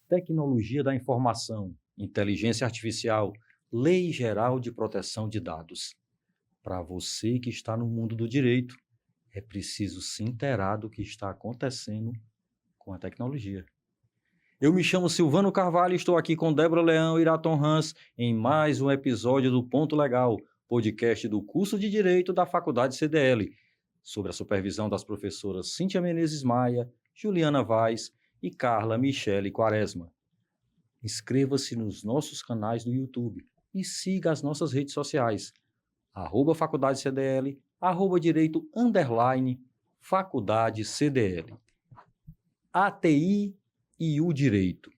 tecnologia da informação, inteligência artificial, lei geral de proteção de dados. Para você que está no mundo do direito, é preciso se inteirar do que está acontecendo com a tecnologia. Eu me chamo Silvano Carvalho e estou aqui com Débora Leão e Iraton Hans em mais um episódio do Ponto Legal, podcast do curso de Direito da Faculdade CDL, sobre a supervisão das professoras Cíntia Menezes Maia, Juliana Vaz e Carla Michele Quaresma. Inscreva-se nos nossos canais do YouTube e siga as nossas redes sociais, @Faculdade CDL, @Direito Faculdade CDL. ATI e o Direito.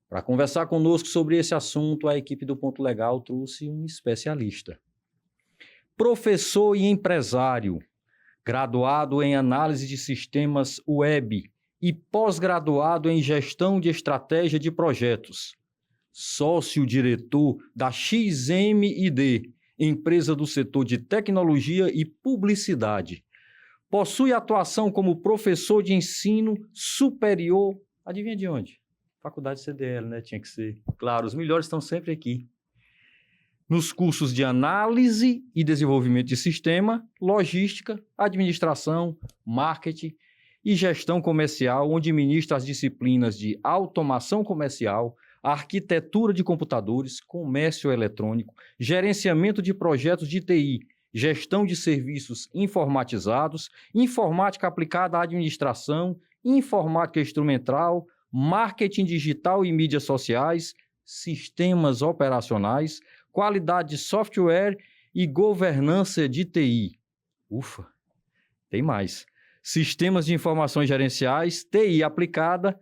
Para conversar conosco sobre esse assunto, a equipe do Ponto Legal trouxe um especialista. Professor e empresário, graduado em análise de sistemas web e pós-graduado em gestão de estratégia de projetos. Sócio-diretor da XMID, empresa do setor de tecnologia e publicidade. Possui atuação como professor de ensino superior. Adivinha de onde? Faculdade CDL, né? Tinha que ser. Claro, os melhores estão sempre aqui. Nos cursos de análise e desenvolvimento de sistema, logística, administração, marketing e gestão comercial, onde ministra as disciplinas de automação comercial, arquitetura de computadores, comércio eletrônico, gerenciamento de projetos de TI, gestão de serviços informatizados, informática aplicada à administração, informática instrumental, marketing digital e mídias sociais, sistemas operacionais, qualidade de software e governança de TI. Ufa, tem mais. Sistemas de informações gerenciais, TI aplicada,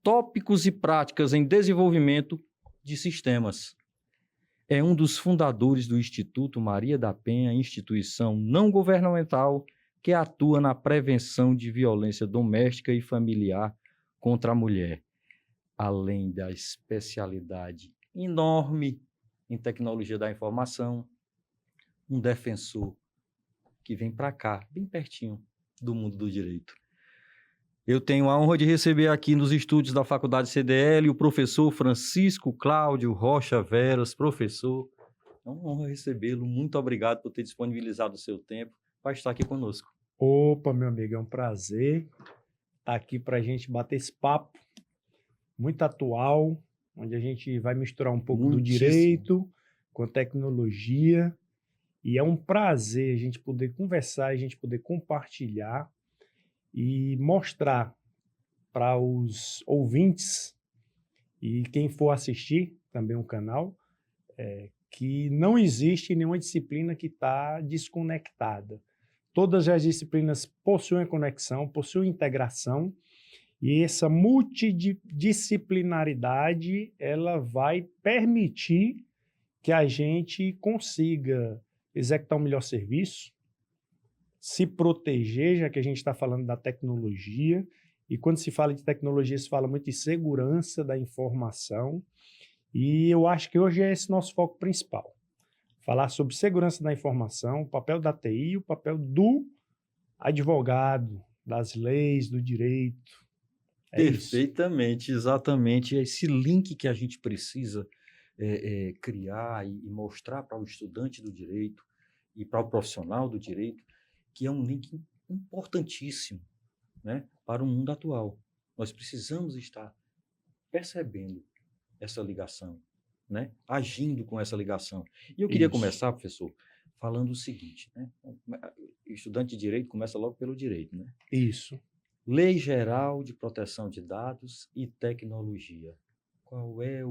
tópicos e práticas em desenvolvimento de sistemas. É um dos fundadores do Instituto Maria da Penha, instituição não governamental que atua na prevenção de violência doméstica e familiar contra a mulher, além da especialidade enorme em tecnologia da informação, um defensor que vem para cá, bem pertinho do mundo do direito. Eu tenho a honra de receber aqui nos estúdios da Faculdade CDL o professor Francisco Cláudio Rocha Veras. Professor, é uma honra recebê-lo. Muito obrigado por ter disponibilizado o seu tempo para estar aqui conosco. Opa, meu amigo, é um prazer estar aqui para a gente bater esse papo muito atual, onde a gente vai misturar um pouco do direito com tecnologia. E é um prazer a gente poder conversar, a gente poder compartilhar e mostrar para os ouvintes e quem for assistir também o canal, que não existe nenhuma disciplina que está desconectada. Todas as disciplinas possuem conexão, possuem integração, e essa multidisciplinaridade ela vai permitir que a gente consiga executar um melhor serviço, se proteger, já que a gente está falando da tecnologia, e quando se fala de tecnologia, se fala muito de segurança da informação, e eu acho que hoje é esse nosso foco principal. Falar sobre segurança da informação, o papel da TI e o papel do advogado, das leis, do direito. Perfeitamente, exatamente. Esse link que a gente precisa criar e mostrar para o estudante do direito e para o profissional do direito, que é um link importantíssimo, né, para o mundo atual. Nós precisamos estar percebendo essa ligação, né, agindo com essa ligação. E eu queria começar, professor, falando o seguinte, né? O estudante de direito começa logo pelo direito, né? Isso. Lei Geral de Proteção de Dados e Tecnologia. Qual é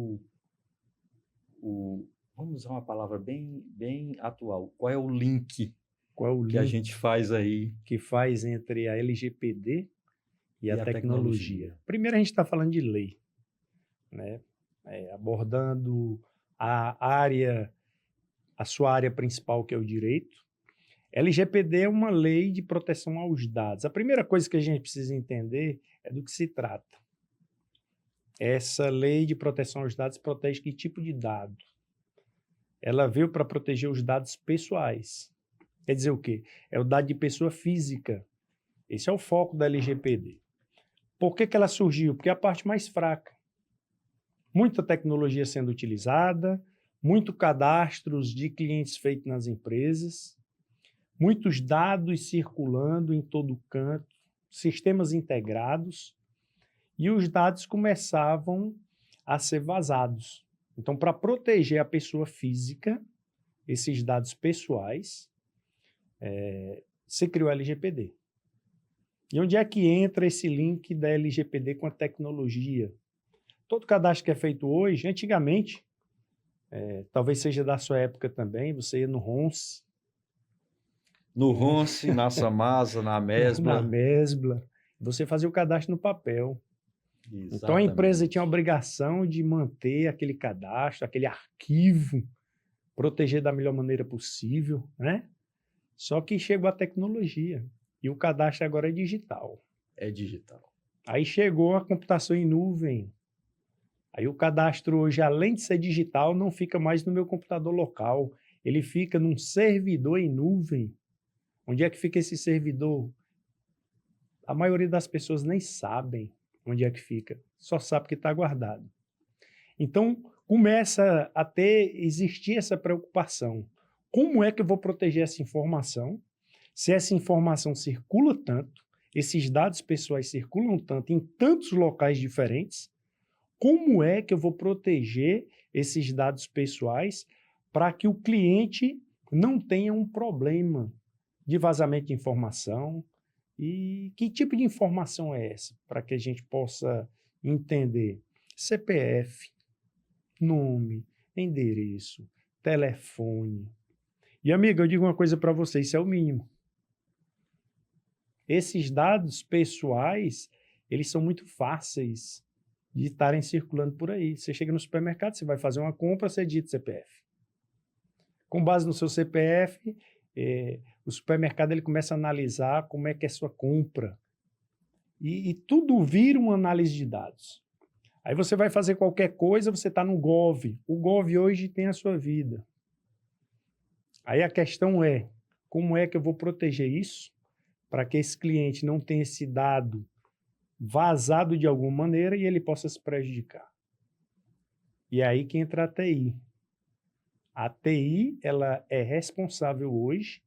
vamos usar uma palavra bem atual, qual é o link que a gente faz aí? Que faz entre a LGPD e a tecnologia. Primeiro a gente está falando de lei, né? Abordando a sua área principal, que é o direito. LGPD é uma lei de proteção aos dados. A primeira coisa que a gente precisa entender é do que se trata. Essa lei de proteção aos dados protege que tipo de dado? Ela veio para proteger os dados pessoais. Quer dizer o quê? É o dado de pessoa física. Esse é o foco da LGPD. Por que ela surgiu? Porque é a parte mais fraca. muita tecnologia sendo utilizada, muito cadastros de clientes feitos nas empresas, muitos dados circulando em todo canto, sistemas integrados, e os dados começavam a ser vazados. Então, para proteger a pessoa física, esses dados pessoais, se criou a LGPD. E onde é que entra esse link da LGPD com a tecnologia? Todo cadastro que é feito hoje, antigamente, talvez seja da sua época também, você ia no RONS. No RONS, na Samasa, na Mesbla. Na Mesbla. Você fazia o cadastro no papel. Exatamente. Então a empresa tinha a obrigação de manter aquele cadastro, aquele arquivo, proteger da melhor maneira possível, né? Só que chegou a tecnologia e o cadastro agora é digital. É digital. Aí chegou a computação em nuvem. Aí o cadastro hoje, além de ser digital, não fica mais no meu computador local. Ele fica num servidor em nuvem. Onde é que fica esse servidor? A maioria das pessoas nem sabem onde é que fica. Só sabe que está guardado. Então, começa a existir essa preocupação. Como é que eu vou proteger essa informação? Se essa informação circula tanto, esses dados pessoais circulam tanto em tantos locais diferentes, como é que eu vou proteger esses dados pessoais para que o cliente não tenha um problema de vazamento de informação? E que tipo de informação é essa? Para que a gente possa entender. CPF, nome, endereço, telefone. E, amiga, eu digo uma coisa para você, isso é o mínimo. Esses dados pessoais, eles são muito fáceis de estarem circulando por aí. Você chega no supermercado, você vai fazer uma compra, você digita CPF. Com base no seu CPF, o supermercado ele começa a analisar como é que é a sua compra. E tudo vira uma análise de dados. Aí você vai fazer qualquer coisa, você está no Gov. O Gov hoje tem a sua vida. Aí a questão é, como é que eu vou proteger isso para que esse cliente não tenha esse dado vazado de alguma maneira e ele possa se prejudicar? E é aí que entra a TI. A TI, ela é responsável hoje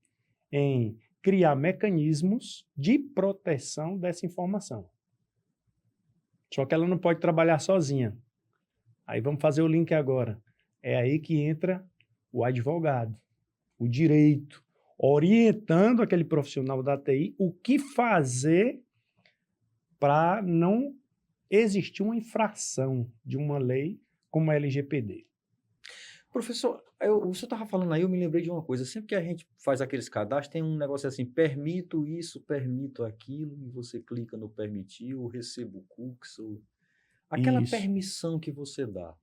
em criar mecanismos de proteção dessa informação. Só que ela não pode trabalhar sozinha. Aí vamos fazer o link agora. É aí que entra o advogado, o direito, orientando aquele profissional da TI o que fazer para não existir uma infração de uma lei como a LGPD. Professor, o senhor estava falando aí, eu me lembrei de uma coisa. Sempre que a gente faz aqueles cadastros, tem um negócio assim, permito isso, permito aquilo, e você clica no permitir, ou recebo cookies, ou... Aquela Isso. permissão que você dá,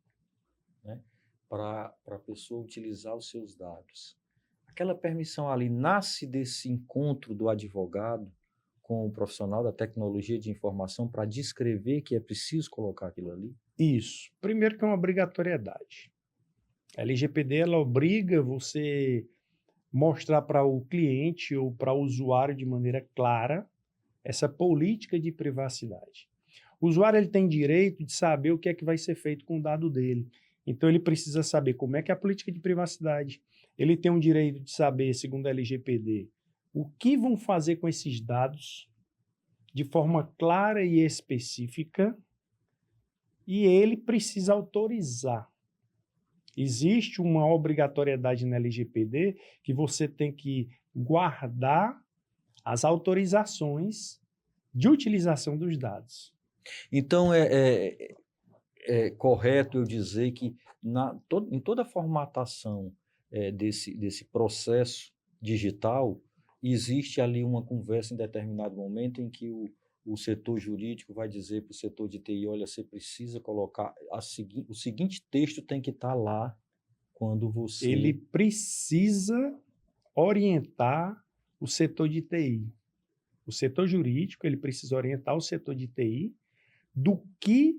né, para a pessoa utilizar os seus dados. Aquela permissão ali nasce desse encontro do advogado com o profissional da tecnologia de informação para descrever que é preciso colocar aquilo ali? Isso. Primeiro que é uma obrigatoriedade. A LGPD, ela obriga você mostrar para o cliente ou para o usuário de maneira clara essa política de privacidade. O usuário ele tem direito de saber o que é que vai ser feito com o dado dele. Então, ele precisa saber como é que é a política de privacidade. Ele tem um direito de saber, segundo a LGPD, o que vão fazer com esses dados de forma clara e específica, e ele precisa autorizar. Existe uma obrigatoriedade na LGPD que você tem que guardar as autorizações de utilização dos dados. Então, é correto eu dizer que em toda a formatação desse processo digital, existe ali uma conversa em determinado momento em que o setor jurídico vai dizer para o setor de TI, olha, você precisa colocar o seguinte texto tem que estar lá quando você... Ele precisa orientar o setor de TI. O setor jurídico, ele precisa orientar o setor de TI do que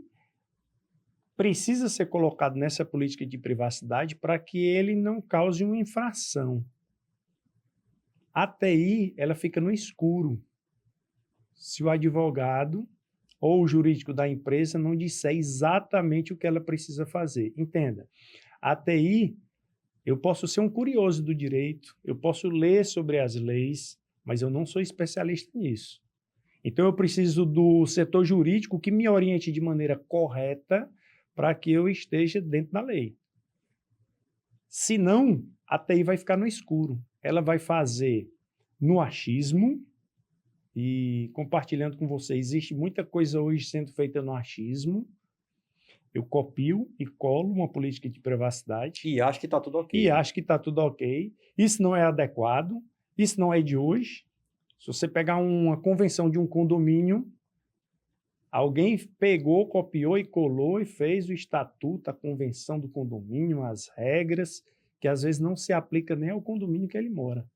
precisa ser colocado nessa política de privacidade para que ele não cause uma infração. A TI, ela fica no escuro. Se o advogado ou o jurídico da empresa não disser exatamente o que ela precisa fazer. Entenda, a TI, eu posso ser um curioso do direito, eu posso ler sobre as leis, mas eu não sou especialista nisso. Então, eu preciso do setor jurídico que me oriente de maneira correta para que eu esteja dentro da lei. Senão, a TI vai ficar no escuro. Ela vai fazer no achismo, e compartilhando com você, existe muita coisa hoje sendo feita no achismo. Eu copio e colo uma política de privacidade. E acho que está tudo ok. E acho que está tudo ok. Isso não é adequado. Isso não é de hoje. Se você pegar uma convenção de um condomínio, alguém pegou, copiou e colou e fez o estatuto, a convenção do condomínio, as regras, que às vezes não se aplica nem ao condomínio que ele mora.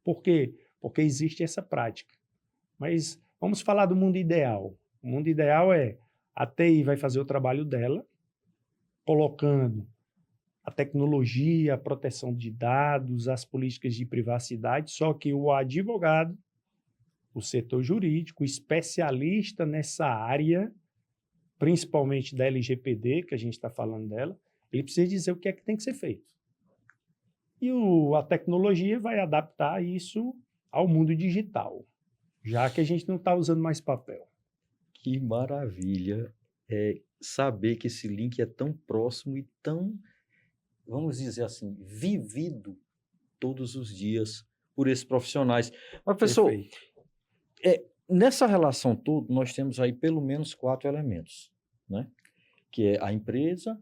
Por quê? Porque existe essa prática. Mas vamos falar do mundo ideal. O mundo ideal é a TI vai fazer o trabalho dela, colocando a tecnologia, a proteção de dados, as políticas de privacidade, só que o advogado, o setor jurídico, o especialista nessa área, principalmente da LGPD, que a gente está falando dela, ele precisa dizer o que é que tem que ser feito. E a tecnologia vai adaptar isso ao mundo digital, já que a gente não está usando mais papel. Que maravilha saber que esse link é tão próximo e tão, vamos dizer assim, vivido todos os dias por esses profissionais. Mas, professor, nessa relação toda, nós temos aí pelo menos 4 elementos, né? Que é a empresa,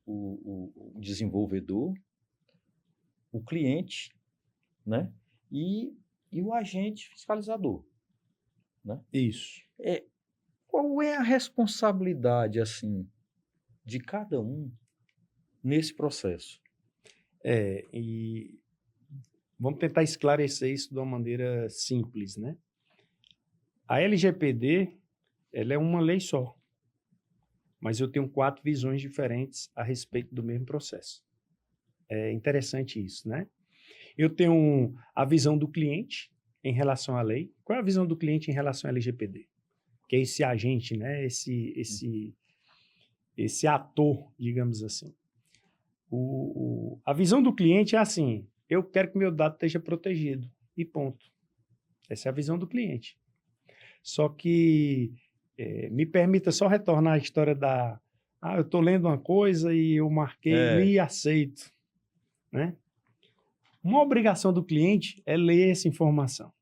o desenvolvedor, o cliente, né? E o agente fiscalizador, né? Isso. Qual é a responsabilidade, assim, de cada um nesse processo? E vamos tentar esclarecer isso de uma maneira simples, né? A LGPD, ela é uma lei só, mas eu tenho 4 visões diferentes a respeito do mesmo processo. É interessante isso, né? Eu tenho a visão do cliente em relação à lei. Qual é a visão do cliente em relação à LGPD? Que é esse agente, né? Esse ator, digamos assim. A visão do cliente é assim: eu quero que meu dado esteja protegido, e ponto. Essa é a visão do cliente. Só que me permita só retornar à história eu estou lendo uma coisa e eu marquei, li e aceito, né? Uma obrigação do cliente é ler essa informação.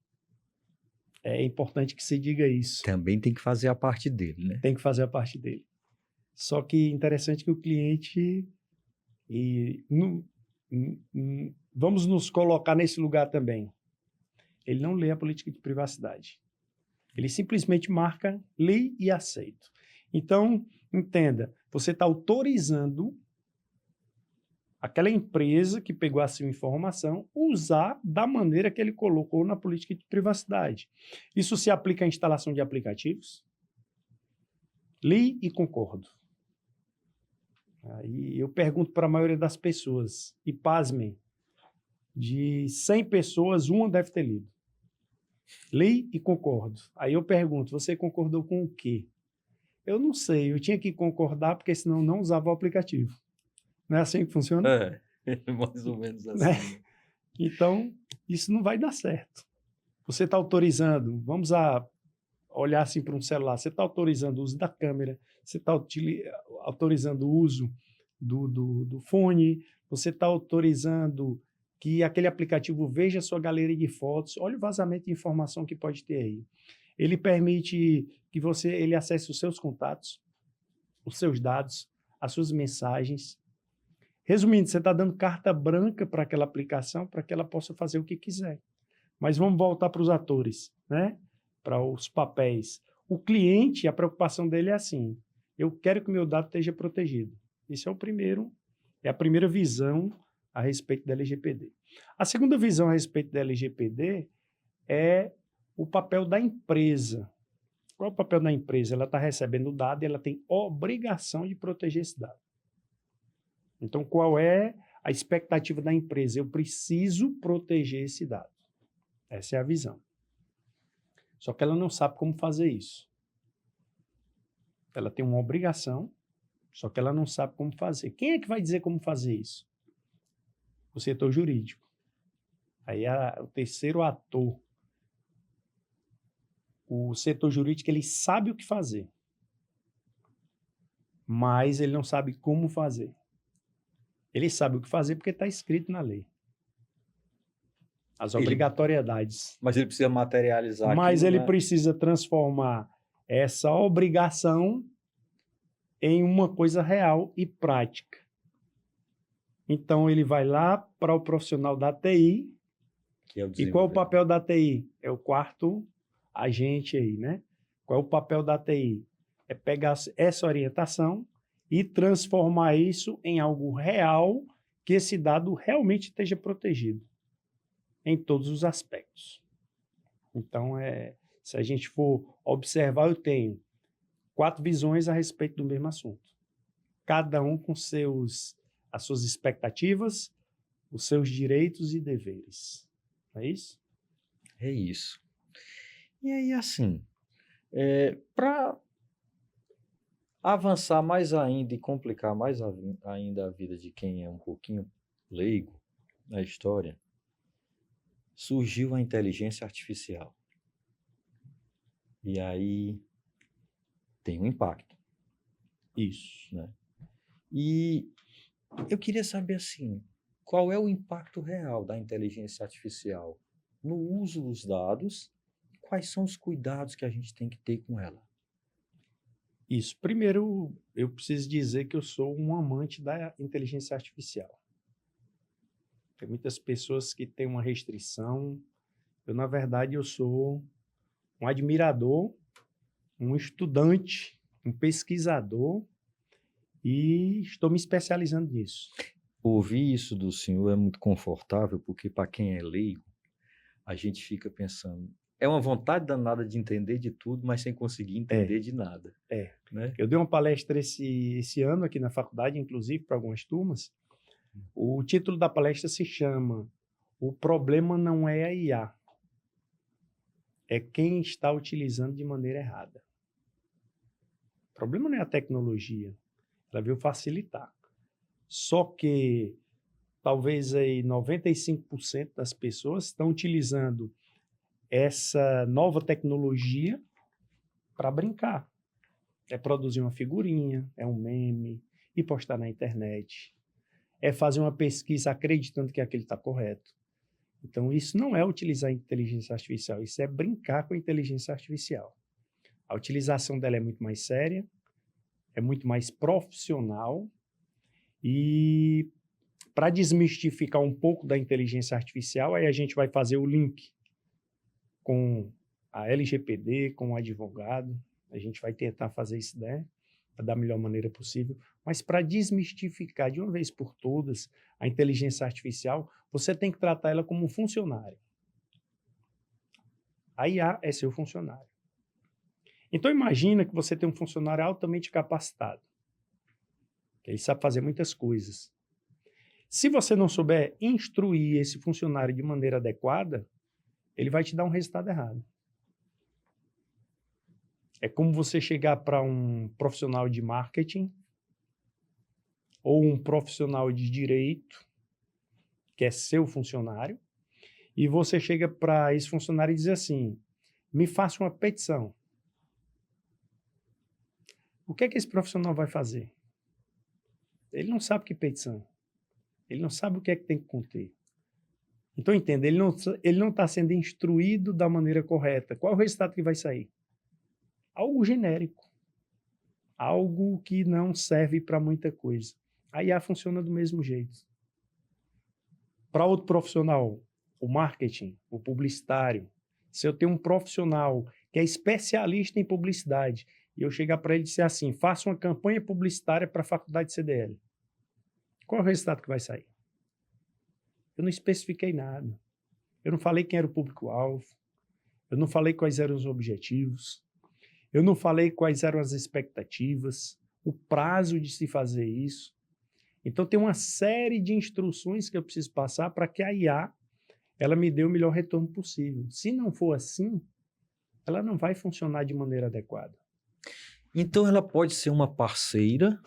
É importante que se diga isso. Também tem que fazer a parte dele, né? Tem que fazer a parte dele. Só que interessante que o cliente... vamos nos colocar nesse lugar também. Ele não lê a política de privacidade. Ele simplesmente marca, lê e aceito. Então, entenda, você está autorizando aquela empresa que pegou a sua informação usar da maneira que ele colocou na política de privacidade. Isso se aplica à instalação de aplicativos? Li e concordo. Aí eu pergunto para a maioria das pessoas, e pasmem, de 100 pessoas, uma deve ter lido. Li e concordo. Aí eu pergunto, você concordou com o quê? Eu não sei, eu tinha que concordar porque senão não usava o aplicativo. Não é assim que funciona? Mais ou menos assim. Né? Então, isso não vai dar certo. Você está autorizando, vamos olhar assim para um celular, você está autorizando o uso da câmera, você está autorizando o uso do fone, você está autorizando que aquele aplicativo veja a sua galeria de fotos, olha o vazamento de informação que pode ter aí. Ele permite que ele acesse os seus contatos, os seus dados, as suas mensagens. Resumindo, você está dando carta branca para aquela aplicação para que ela possa fazer o que quiser. Mas vamos voltar para os atores, né? Para os papéis. O cliente, a preocupação dele é assim: eu quero que o meu dado esteja protegido. Esse é a primeira visão a respeito da LGPD. A segunda visão a respeito da LGPD é o papel da empresa. Qual é o papel da empresa? Ela está recebendo o dado e ela tem obrigação de proteger esse dado. Então, qual é a expectativa da empresa? Eu preciso proteger esse dado. Essa é a visão. Só que ela não sabe como fazer isso. Ela tem uma obrigação, só que ela não sabe como fazer. Quem é que vai dizer como fazer isso? O setor jurídico. Aí o terceiro ator, o setor jurídico, ele sabe o que fazer, mas ele não sabe como fazer. Ele sabe o que fazer porque está escrito na lei. As obrigatoriedades. Mas ele precisa materializar Mas aquilo, ele né? precisa transformar essa obrigação em uma coisa real e prática. Então, ele vai lá para o profissional da TI. Que é o E qual é o desenvolvimento. papel da TI? É o quarto agente aí, né? Qual é o papel da TI? É pegar essa orientação e transformar isso em algo real, que esse dado realmente esteja protegido em todos os aspectos. Então, se a gente for observar, eu tenho 4 visões a respeito do mesmo assunto. Cada um com as suas expectativas, os seus direitos e deveres. Não é isso? É isso. E aí, assim, para avançar mais ainda e complicar mais ainda a vida de quem é um pouquinho leigo na história, surgiu a inteligência artificial. E aí tem um impacto. Isso. Né? E eu queria saber, assim, qual é o impacto real da inteligência artificial no uso dos dados? Quais são os cuidados que a gente tem que ter com ela? Isso. Primeiro, eu preciso dizer que eu sou um amante da inteligência artificial. Tem muitas pessoas que têm uma restrição. Eu, na verdade, eu sou um admirador, um estudante, um pesquisador e estou me especializando nisso. Ouvir isso do senhor é muito confortável, porque para quem é leigo, a gente fica pensando, é uma vontade danada de entender de tudo, mas sem conseguir entender de nada. Né? Eu dei uma palestra esse ano aqui na faculdade, inclusive, para algumas turmas. O título da palestra se chama O Problema Não é a IA, é quem está utilizando de maneira errada. O problema não é a tecnologia, ela veio facilitar. Só que talvez aí 95% das pessoas estão utilizando essa nova tecnologia para brincar. É produzir uma figurinha, é um meme e postar na internet. É fazer uma pesquisa acreditando que aquilo está correto. Então, isso não é utilizar a inteligência artificial, isso é brincar com a inteligência artificial. A utilização dela é muito mais séria, é muito mais profissional e para desmistificar um pouco da inteligência artificial, aí a gente vai fazer o link com a LGPD, com o advogado, a gente vai tentar fazer isso, né, da melhor maneira possível, mas para desmistificar de uma vez por todas a inteligência artificial, você tem que tratar ela como um funcionário. A IA é seu funcionário. Então imagina que você tem um funcionário altamente capacitado, que ele sabe fazer muitas coisas. Se você não souber instruir esse funcionário de maneira adequada, ele vai te dar um resultado errado. É como você chegar para um profissional de marketing ou um profissional de direito, que é seu funcionário, e você chega para esse funcionário e diz assim, me faça uma petição. O que é que esse profissional vai fazer? Ele não sabe o que é petição. Ele não sabe o que é que tem que conter. Então, entenda, ele não está sendo instruído da maneira correta. Qual é o resultado que vai sair? Algo genérico. Algo que não serve para muita coisa. A IA funciona do mesmo jeito. Para outro profissional, o marketing, o publicitário, se eu tenho um profissional que é especialista em publicidade e eu chegar para ele e dizer assim, faça uma campanha publicitária para a faculdade CDL, qual é o resultado que vai sair? Eu não especifiquei nada. Eu não falei quem era o público-alvo. Eu não falei quais eram os objetivos. Eu não falei quais eram as expectativas, o prazo de se fazer isso. Então, tem uma série de instruções que eu preciso passar para que a IA ela me dê o melhor retorno possível. Se não for assim, ela não vai funcionar de maneira adequada. Então, ela pode ser uma parceira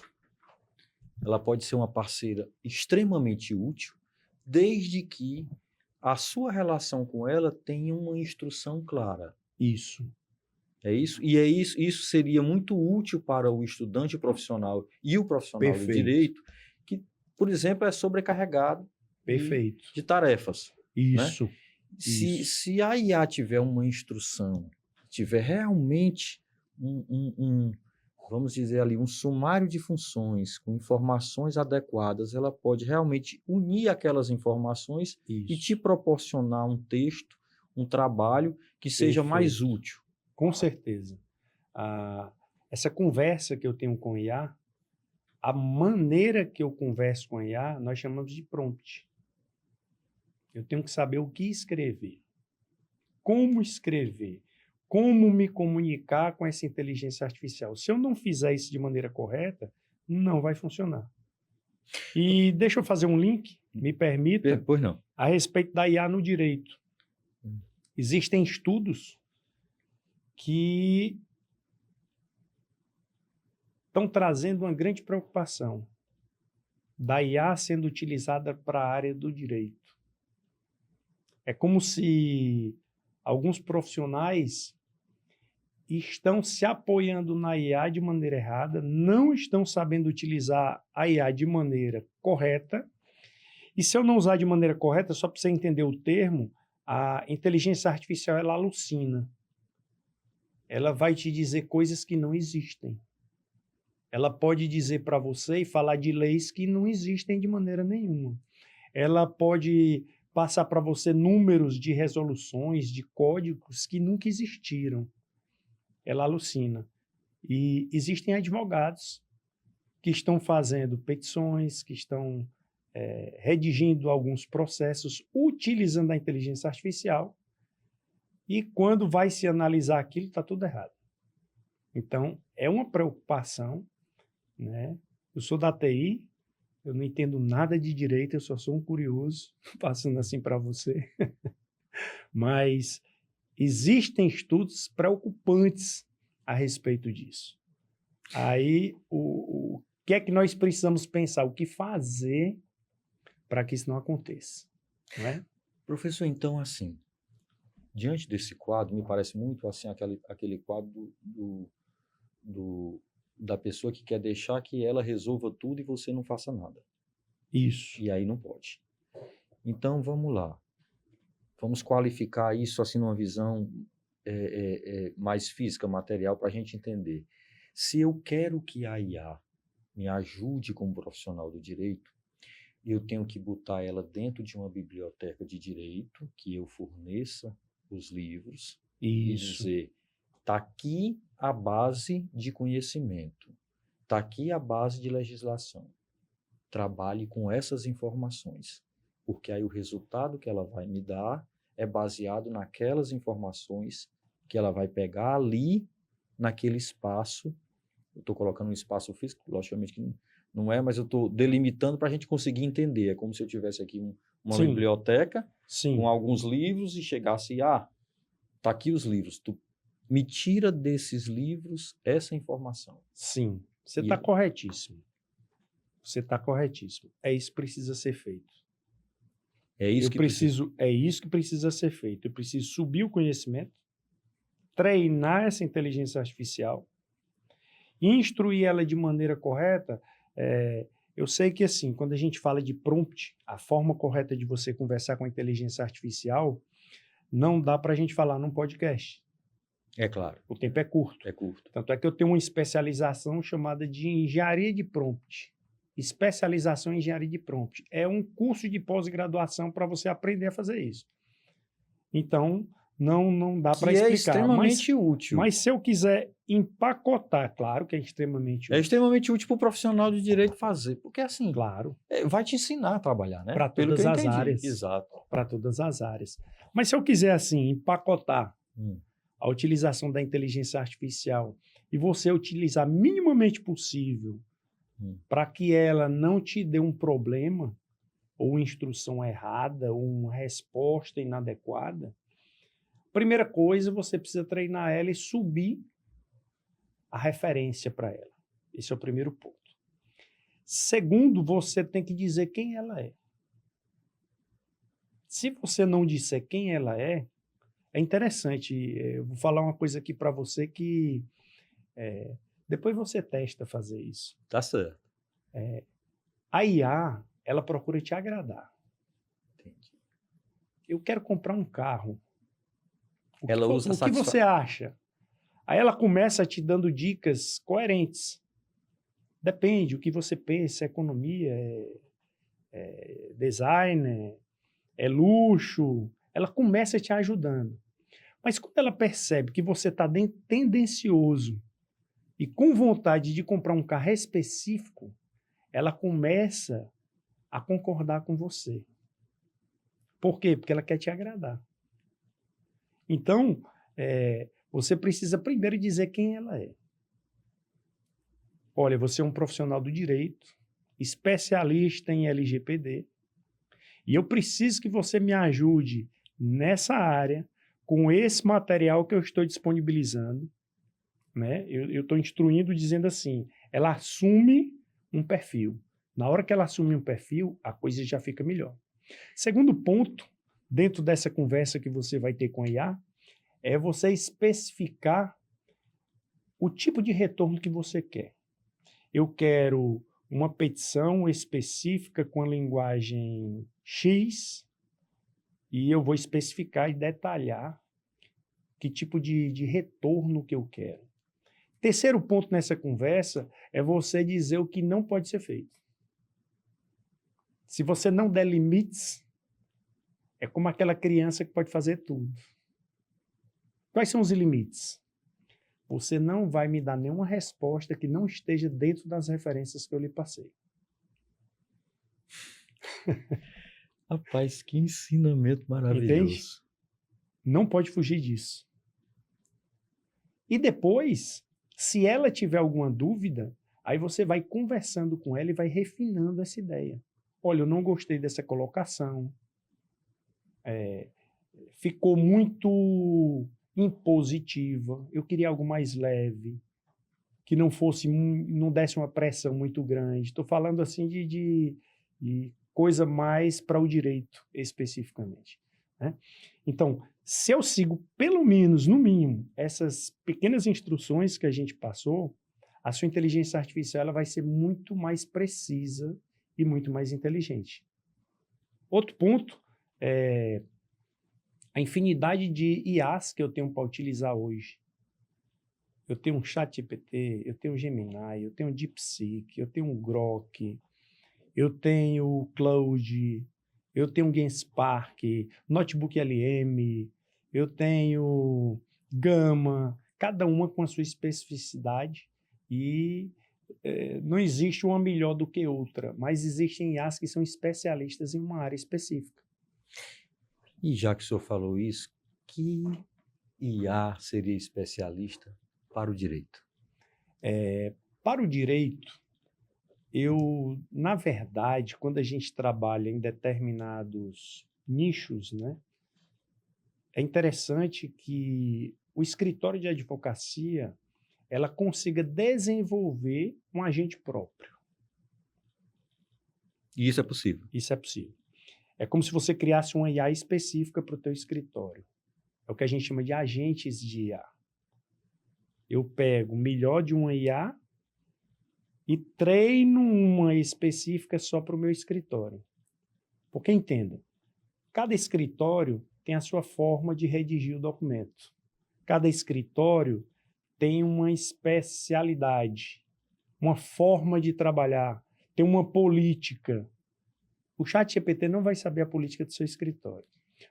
extremamente útil, desde que a sua relação com ela tenha uma instrução clara. Isso. É isso? E isso seria muito útil para o estudante profissional e o profissional do Perfeito. direito, que, por exemplo, é sobrecarregado Perfeito. de tarefas. Isso. Né? Se a IA tiver uma instrução, tiver realmente vamos dizer ali, um sumário de funções com informações adequadas, ela pode realmente unir aquelas informações e te proporcionar um texto, um trabalho que seja mais útil. Com certeza. Essa conversa que eu tenho com a IA, a maneira que eu converso com a IA, nós chamamos de prompt. Eu tenho que saber o que escrever, como me comunicar com essa inteligência artificial. Se eu não fizer isso de maneira correta, não vai funcionar. E deixa eu fazer um link, me permita, Pois não. a respeito da IA no direito. Existem estudos que estão trazendo uma grande preocupação da IA sendo utilizada para a área do direito. É como se alguns profissionais estão se apoiando na IA de maneira errada, não estão sabendo utilizar a IA de maneira correta. E se eu não usar de maneira correta, só para você entender o termo, a inteligência artificial ela alucina. Ela vai te dizer coisas que não existem. Ela pode dizer para você e falar de leis que não existem de maneira nenhuma. Ela pode passar para você números de resoluções, de códigos que nunca existiram. Ela alucina. E existem advogados que estão fazendo petições, que estão redigindo alguns processos utilizando a inteligência artificial, e quando vai se analisar aquilo, está tudo errado. Então, é uma preocupação, né? Eu sou da TI, eu não entendo nada de direito, eu só sou um curioso, passando assim para você. Mas existem estudos preocupantes a respeito disso. Aí, o que é que nós precisamos pensar? O que fazer para que isso não aconteça? Não é? Professor, então, assim, diante desse quadro, me parece muito assim aquele quadro da pessoa que quer deixar que ela resolva tudo e você não faça nada. Isso. E aí não pode. Então, vamos lá. Vamos qualificar isso assim numa visão mais física, material, para a gente entender. Se eu quero que a IA me ajude como profissional do direito, eu tenho que botar ela dentro de uma biblioteca de direito, que eu forneça os livros, e dizer, está aqui a base de conhecimento, está aqui a base de legislação. Trabalhe com essas informações, porque aí o resultado que ela vai me dar é baseado naquelas informações que ela vai pegar ali, naquele espaço. Eu estou colocando um espaço físico, logicamente que não é, mas eu estou delimitando para a gente conseguir entender. É como se eu tivesse aqui uma biblioteca com alguns livros e chegasse, está aqui os livros. Tu me tira desses livros essa informação. Sim, você está corretíssimo. Você está corretíssimo. É isso que precisa ser feito. É isso que precisa ser feito. Eu preciso subir o conhecimento, treinar essa inteligência artificial, instruir ela de maneira correta. Eu sei que, assim, quando a gente fala de prompt, a forma correta de você conversar com a inteligência artificial, não dá para a gente falar num podcast. É claro. O tempo é curto. É curto. Tanto é que eu tenho uma especialização chamada de engenharia de prompt. Especialização em engenharia de prompt. É um curso de pós-graduação para você aprender a fazer isso. Então, não dá para explicar. É extremamente útil. Mas se eu quiser empacotar, claro que é extremamente útil. É extremamente útil para o profissional de direito fazer, porque assim, claro, vai te ensinar a trabalhar, né? Para todas as áreas. Exato. Para todas as áreas. Mas se eu quiser, assim, empacotar a utilização da inteligência artificial e você utilizar minimamente possível para que ela não te dê um problema, ou instrução errada, ou uma resposta inadequada, primeira coisa, você precisa treinar ela e subir a referência para ela. Esse é o primeiro ponto. Segundo, você tem que dizer quem ela é. Se você não disser quem ela é interessante. Eu vou falar uma coisa aqui para você que depois você testa fazer isso. Tá certo. A IA, ela procura te agradar. Entendi. Eu quero comprar um carro. O que você acha? Aí ela começa te dando dicas coerentes. Depende, o que você pensa, é economia, é design, é luxo. Ela começa te ajudando. Mas quando ela percebe que você está tendencioso e com vontade de comprar um carro específico, ela começa a concordar com você. Por quê? Porque ela quer te agradar. Então, você precisa primeiro dizer quem ela é. Olha, você é um profissional do direito, especialista em LGPD, e eu preciso que você me ajude nessa área, com esse material que eu estou disponibilizando, né? Eu estou instruindo dizendo assim, ela assume um perfil. Na hora que ela assume um perfil, a coisa já fica melhor. Segundo ponto, dentro dessa conversa que você vai ter com a IA, é você especificar o tipo de retorno que você quer. Eu quero uma petição específica com a linguagem X e eu vou especificar e detalhar que tipo de retorno que eu quero. Terceiro ponto nessa conversa é você dizer o que não pode ser feito. Se você não der limites, é como aquela criança que pode fazer tudo. Quais são os limites? Você não vai me dar nenhuma resposta que não esteja dentro das referências que eu lhe passei. Rapaz, que ensinamento maravilhoso. Entende? Não pode fugir disso. E depois, se ela tiver alguma dúvida, aí você vai conversando com ela e vai refinando essa ideia. Olha, eu não gostei dessa colocação. Ficou muito impositiva. Eu queria algo mais leve, que não desse uma pressão muito grande. Estou falando assim de coisa mais para o direito, especificamente, né? Então, se eu sigo pelo menos, no mínimo, essas pequenas instruções que a gente passou, a sua inteligência artificial ela vai ser muito mais precisa e muito mais inteligente. Outro ponto é a infinidade de IAs que eu tenho para utilizar hoje. Eu tenho um ChatGPT, eu tenho um Gemini, eu tenho um DeepSeek, eu tenho um Grok, eu tenho o Cloud, eu tenho um Genspark, Notebook LM, eu tenho Gama, cada uma com a sua especificidade e não existe uma melhor do que outra, mas existem IAs que são especialistas em uma área específica. E já que o senhor falou isso, que IA seria especialista para o direito? Para o direito, na verdade, quando a gente trabalha em determinados nichos, né, é interessante que o escritório de advocacia ela consiga desenvolver um agente próprio. E isso é possível? Isso é possível. É como se você criasse uma IA específica para o teu escritório. É o que a gente chama de agentes de IA. Eu pego o melhor de uma IA e treino uma específica só para o meu escritório. Porque entenda, cada escritório tem a sua forma de redigir o documento. Cada escritório tem uma especialidade, uma forma de trabalhar, tem uma política. O ChatGPT não vai saber a política do seu escritório.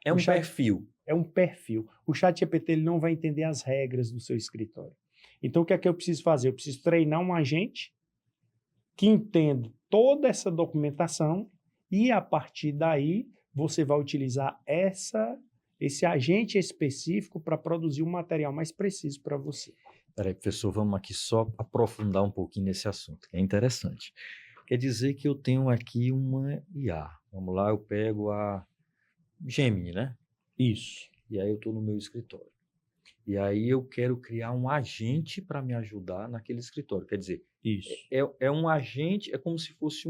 É um perfil. É um perfil. O ChatGPT ele não vai entender as regras do seu escritório. Então, o que é que eu preciso fazer? Eu preciso treinar um agente que entenda toda essa documentação e, a partir daí, você vai utilizar esse agente específico para produzir um material mais preciso para você. Peraí, professor, vamos aqui só aprofundar um pouquinho nesse assunto, que é interessante. Quer dizer que eu tenho aqui uma IA. Vamos lá, eu pego a Gemini, né? Isso. E aí eu estou no meu escritório. E aí eu quero criar um agente para me ajudar naquele escritório. Quer dizer, Isso. é um agente, é como se fosse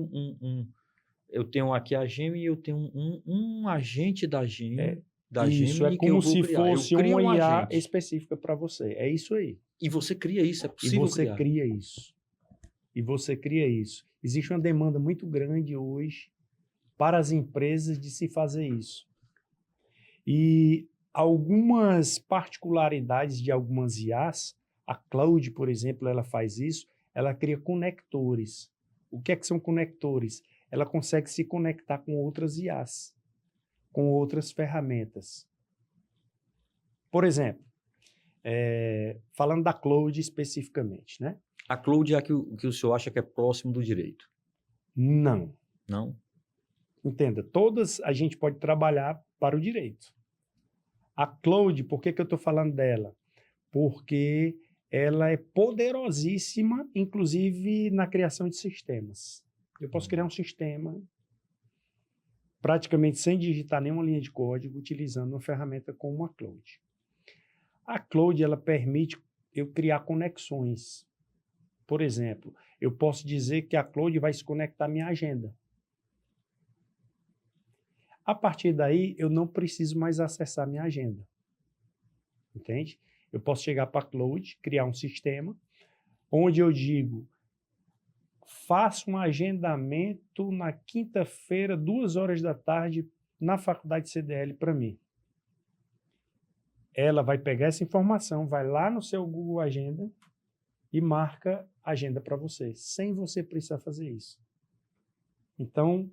eu tenho aqui a Gemini e eu tenho um agente da Gemini, Isso, é que eu como vou se criar. Eu fosse crio uma um IA agente. específica para você. É isso aí. E você cria isso, é E possível você criar. cria isso. E você cria isso. Existe uma demanda muito grande hoje para as empresas de se fazer isso. E algumas particularidades de algumas IAs, a Cloud, por exemplo, ela faz isso, ela cria conectores. O que é que são conectores? Ela consegue se conectar com outras IAs, com outras ferramentas. Por exemplo, falando da Cloud especificamente, né? A Cloud é a que o senhor acha que é próximo do direito? Não. Não? Entenda, todas a gente pode trabalhar para o direito. A Cloud, por que eu estou falando dela? Porque ela é poderosíssima, inclusive na criação de sistemas. Eu posso criar um sistema praticamente sem digitar nenhuma linha de código, utilizando uma ferramenta como a Cloud. A Cloud, ela permite eu criar conexões. Por exemplo, eu posso dizer que a Cloud vai se conectar à minha agenda. A partir daí, eu não preciso mais acessar minha agenda. Entende? Eu posso chegar para a Cloud, criar um sistema, onde eu digo, faça um agendamento na quinta-feira, 2 horas da tarde, na faculdade CDL para mim. Ela vai pegar essa informação, vai lá no seu Google Agenda e marca agenda para você, sem você precisar fazer isso. Então,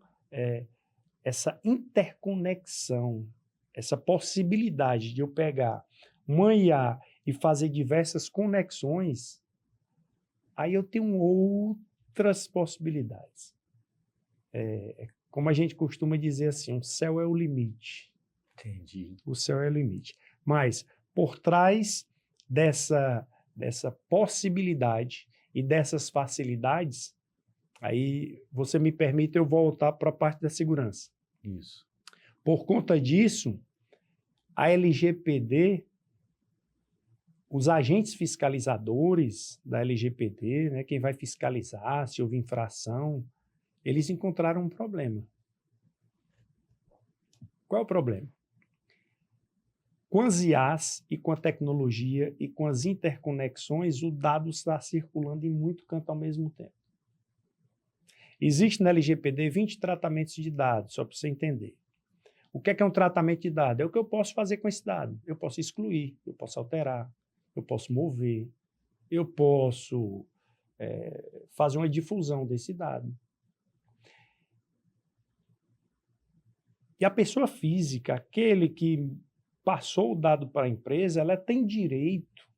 essa interconexão, essa possibilidade de eu pegar uma IA e fazer diversas conexões, aí eu tenho outras possibilidades. Como a gente costuma dizer assim, o céu é o limite. Entendi. O céu é o limite. Mas, por trás dessa possibilidade e dessas facilidades, aí você me permite eu voltar para a parte da segurança. Isso. Por conta disso, a LGPD, os agentes fiscalizadores da LGPD, né, quem vai fiscalizar se houve infração, eles encontraram um problema. Qual é o problema? Com as IAs e com a tecnologia e com as interconexões, o dado está circulando em muito canto ao mesmo tempo. Existe na LGPD 20 tratamentos de dados, só para você entender. O que é um tratamento de dado? É o que eu posso fazer com esse dado. Eu posso excluir, eu posso alterar, eu posso mover, eu posso fazer uma difusão desse dado. E a pessoa física, aquele que passou o dado para a empresa, ela tem direito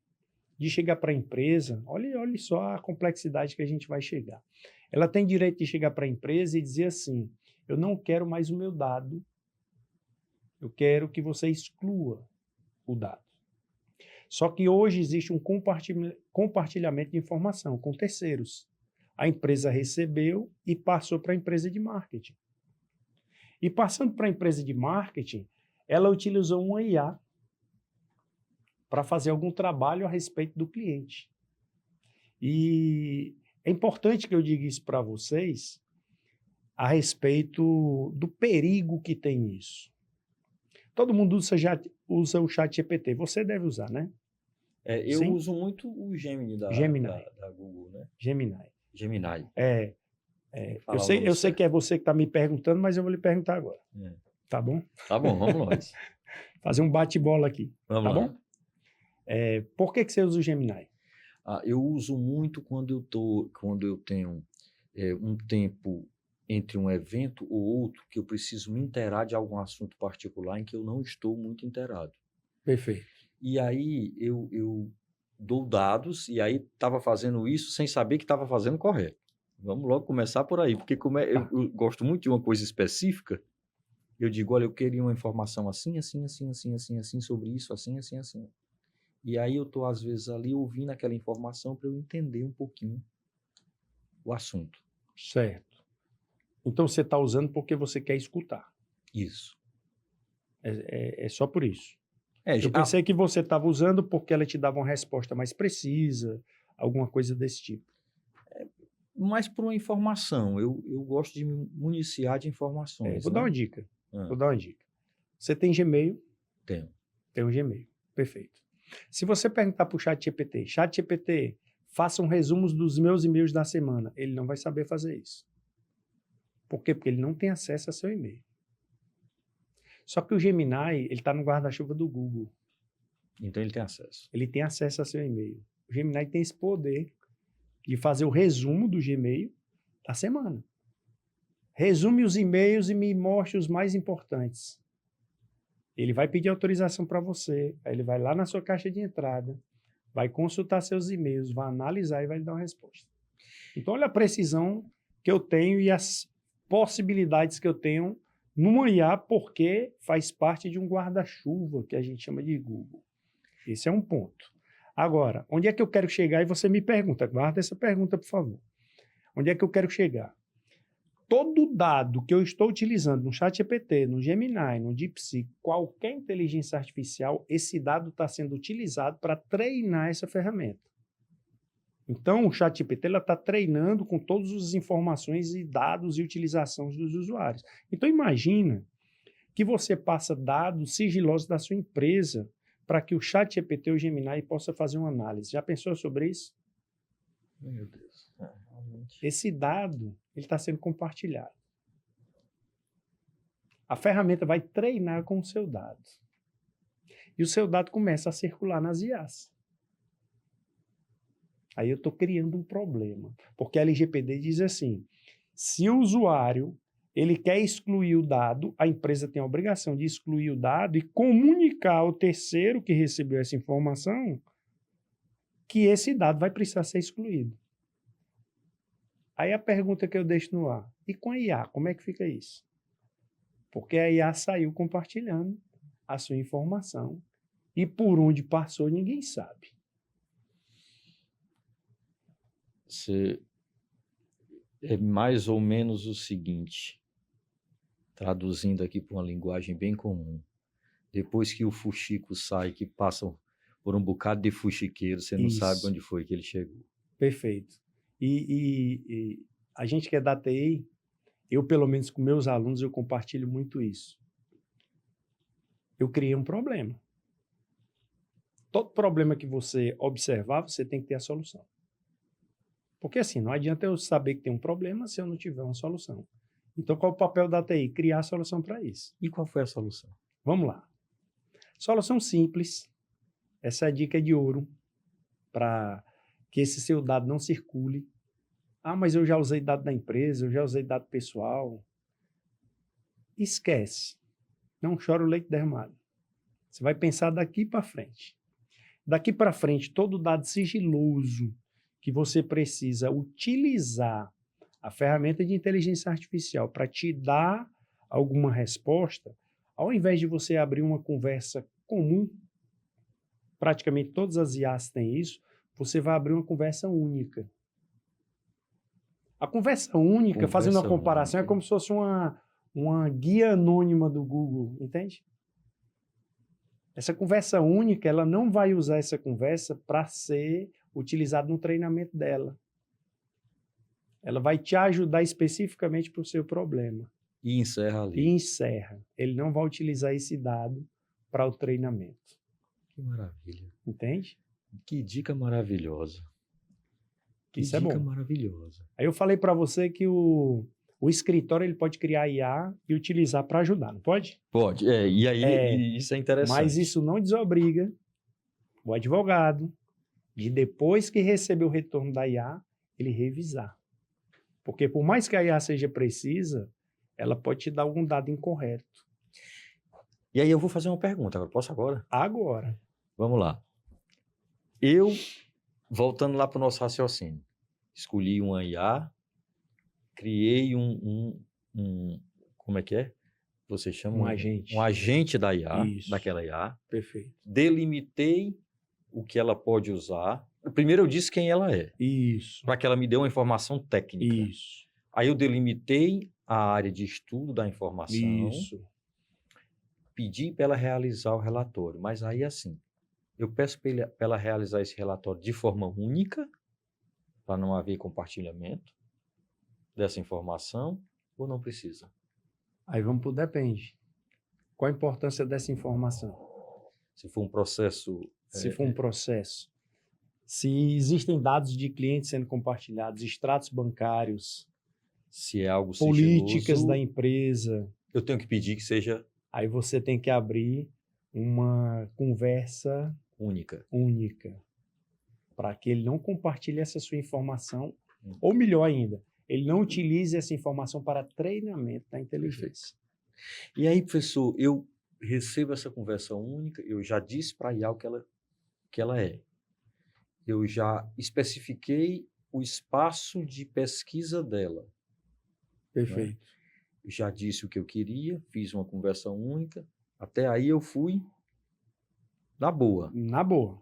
de chegar para a empresa, olha só a complexidade que a gente vai chegar. Ela tem direito de chegar para a empresa e dizer assim, eu não quero mais o meu dado, eu quero que você exclua o dado. Só que hoje existe um compartilhamento de informação com terceiros. A empresa recebeu e passou para a empresa de marketing. E passando para a empresa de marketing, ela utilizou uma IA para fazer algum trabalho a respeito do cliente. E é importante que eu diga isso para vocês a respeito do perigo que tem isso. Todo mundo usa o ChatGPT. Você deve usar, né? Eu Sim? uso muito o Gemini da Google, né? Gemini. Eu sei que é você que está me perguntando, mas eu vou lhe perguntar agora. Tá bom? Tá bom, vamos nós. Fazer um bate-bola aqui. Vamos tá lá. Bom? Por que você usa o Gemini? Eu uso muito quando eu tenho um tempo entre um evento ou outro que eu preciso me inteirar de algum assunto particular em que eu não estou muito inteirado. Perfeito. E aí eu dou dados e aí estava fazendo isso sem saber que estava fazendo correto. Vamos logo começar por aí, porque eu gosto muito de uma coisa específica, eu digo, olha, eu queria uma informação assim, assim, assim, assim, assim, assim, sobre isso, assim, assim, assim. E aí eu estou, às vezes, ali ouvindo aquela informação para eu entender um pouquinho o assunto. Certo. Então você está usando porque você quer escutar. Isso. É só por isso. Eu pensei que você estava usando porque ela te dava uma resposta mais precisa, alguma coisa desse tipo. Mais por uma informação. Eu gosto de me municiar de informações. Vou dar uma dica. Ah. Vou dar uma dica. Você tem Gmail? Tenho. Tem um Gmail. Perfeito. Se você perguntar para o ChatGPT, faça um resumo dos meus e-mails da semana, ele não vai saber fazer isso. Por quê? Porque ele não tem acesso a seu e-mail. Só que o Gemini, ele está no guarda-chuva do Google. Então ele tem acesso. Ele tem acesso a seu e-mail. O Gemini tem esse poder de fazer o resumo do Gmail da semana. Resume os e-mails e me mostre os mais importantes. Ele vai pedir autorização para você, aí ele vai lá na sua caixa de entrada, vai consultar seus e-mails, vai analisar e vai lhe dar uma resposta. Então, olha a precisão que eu tenho e as possibilidades que eu tenho numa IA, porque faz parte de um guarda-chuva que a gente chama de Google. Esse é um ponto. Agora, onde é que eu quero chegar? E você me pergunta, guarda essa pergunta, por favor. Onde é que eu quero chegar? Todo dado que eu estou utilizando no ChatGPT, no Gemini, no DeepSeek, qualquer inteligência artificial, esse dado está sendo utilizado para treinar essa ferramenta. Então, o ChatGPT está treinando com todas as informações e dados e utilizações dos usuários. Então, imagina que você passa dados sigilosos da sua empresa para que o ChatGPT ou o Gemini possa fazer uma análise. Já pensou sobre isso? Meu Deus. Realmente. Esse dado ele está sendo compartilhado. A ferramenta vai treinar com o seu dado. E o seu dado começa a circular nas IAs. Aí eu estou criando um problema. Porque a LGPD diz assim, se o usuário ele quer excluir o dado, a empresa tem a obrigação de excluir o dado e comunicar ao terceiro que recebeu essa informação que esse dado vai precisar ser excluído. Aí a pergunta que eu deixo no ar, e com a IA, como é que fica isso? Porque a IA saiu compartilhando a sua informação e por onde passou ninguém sabe. É mais ou menos o seguinte, traduzindo aqui para uma linguagem bem comum. Depois que o fuxico sai, que passa por um bocado de fuxiqueiro, você não sabe onde foi que ele chegou. Perfeito. E a gente que é da TI, eu pelo menos com meus alunos, eu compartilho muito isso. Eu criei um problema. Todo problema que você observar, você tem que ter a solução. Porque assim, não adianta eu saber que tem um problema se eu não tiver uma solução. Então, qual é o papel da TI? Criar a solução para isso. E qual foi a solução? Vamos lá. Solução simples. Essa é a dica de ouro para que esse seu dado não circule. Ah, mas eu já usei dado da empresa, eu já usei dado pessoal. Esquece. Não chora o leite derramado. Você vai pensar daqui para frente. Daqui para frente, todo dado sigiloso que você precisa utilizar a ferramenta de inteligência artificial para te dar alguma resposta, ao invés de você abrir uma conversa comum, praticamente todas as IAs têm isso, você vai abrir uma conversa única. A conversa única, fazendo uma comparação, é como se fosse uma guia anônima do Google, entende? Essa conversa única, ela não vai usar essa conversa para ser utilizada no treinamento dela. Ela vai te ajudar especificamente para o seu problema. E encerra ali. E encerra. Ele não vai utilizar esse dado para o treinamento. Que maravilha. Entende? Que dica maravilhosa. Isso é bom. Que dica maravilhosa. Aí eu falei para você que o escritório ele pode criar IA e utilizar para ajudar, não pode? Pode, e aí isso é interessante. Mas isso não desobriga o advogado de, depois que receber o retorno da IA, ele revisar. Porque por mais que a IA seja precisa, ela pode te dar algum dado incorreto. E aí eu vou fazer uma pergunta agora. Posso agora? Agora. Vamos lá. Voltando lá para o nosso raciocínio, escolhi uma IA, criei como é que é? Você chama? Um agente. Um agente da IA, Isso. daquela IA. Perfeito. Delimitei o que ela pode usar. Primeiro eu disse quem ela é. Isso. Para que ela me dê uma informação técnica. Isso. Aí eu delimitei a área de estudo da informação. Isso. pedi para ela realizar o relatório, mas aí assim, eu peço para ela realizar esse relatório de forma única, para não haver compartilhamento dessa informação, ou não precisa? Aí vamos para o depende. Qual a importância dessa informação? Se for um processo... Se for um processo. Se existem dados de clientes sendo compartilhados, extratos bancários, se é algo políticas sigiloso, da empresa, eu tenho que pedir que seja aí você tem que abrir uma conversa única. Para que ele não compartilhe essa sua informação, ou melhor ainda, ele não utilize essa informação para treinamento da inteligência. E aí, professor, eu recebo essa conversa única, eu já disse para a IA o que ela é. Eu já especifiquei o espaço de pesquisa dela. Perfeito. Né? Já disse o que eu queria, fiz uma conversa única, até aí eu fui na boa. Na boa.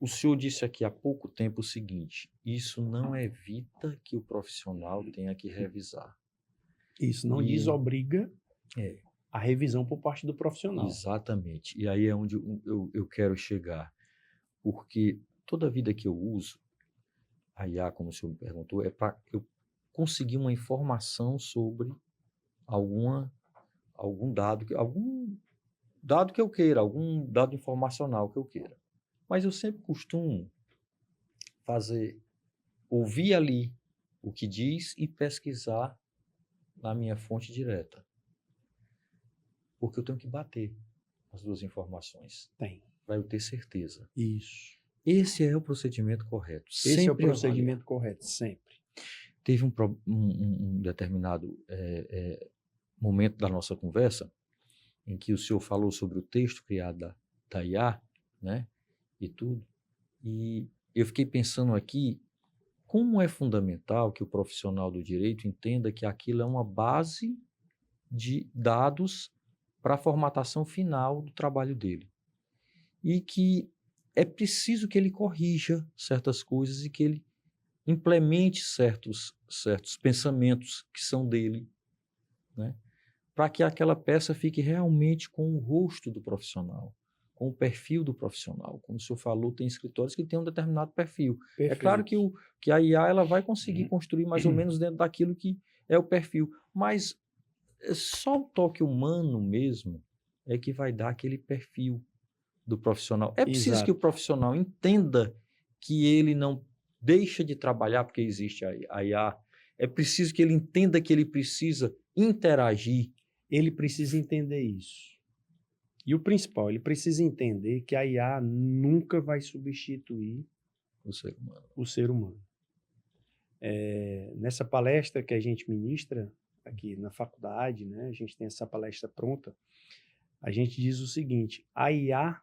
O senhor disse aqui há pouco tempo o seguinte: isso não evita que o profissional tenha que revisar. Isso não desobriga a revisão por parte do profissional. Exatamente. E aí é onde eu quero chegar. Porque toda vida que eu uso, a IA, como o senhor me perguntou, é para eu conseguir uma informação sobre algum dado que eu queira, algum dado informacional que eu queira. Mas eu sempre costumo ouvir ali o que diz e pesquisar na minha fonte direta. Porque eu tenho que bater as duas informações. Tem. Para eu ter certeza. Isso. Esse é o procedimento correto. Esse é o procedimento correto, sempre. Teve um determinado momento da nossa conversa em que o senhor falou sobre o texto criado da IA, né? E tudo. E eu fiquei pensando aqui como é fundamental que o profissional do direito entenda que aquilo é uma base de dados para a formatação final do trabalho dele. E que é preciso que ele corrija certas coisas e que ele implemente certos pensamentos que são dele, né? Para que aquela peça fique realmente com o rosto do profissional, com o perfil do profissional. Como o senhor falou, tem escritórios que têm um determinado perfil. Perfeito. É claro que a IA ela vai conseguir construir mais ou menos dentro daquilo que é o perfil, mas só o toque humano mesmo é que vai dar aquele perfil do profissional. É preciso que o profissional entenda que ele não deixa de trabalhar porque existe a IA. É preciso que ele entenda que ele precisa interagir. Ele precisa entender isso. E o principal, ele precisa entender que a IA nunca vai substituir o ser humano. Nessa palestra que a gente ministra aqui na faculdade, né, a gente tem essa palestra pronta, a gente diz o seguinte: a IA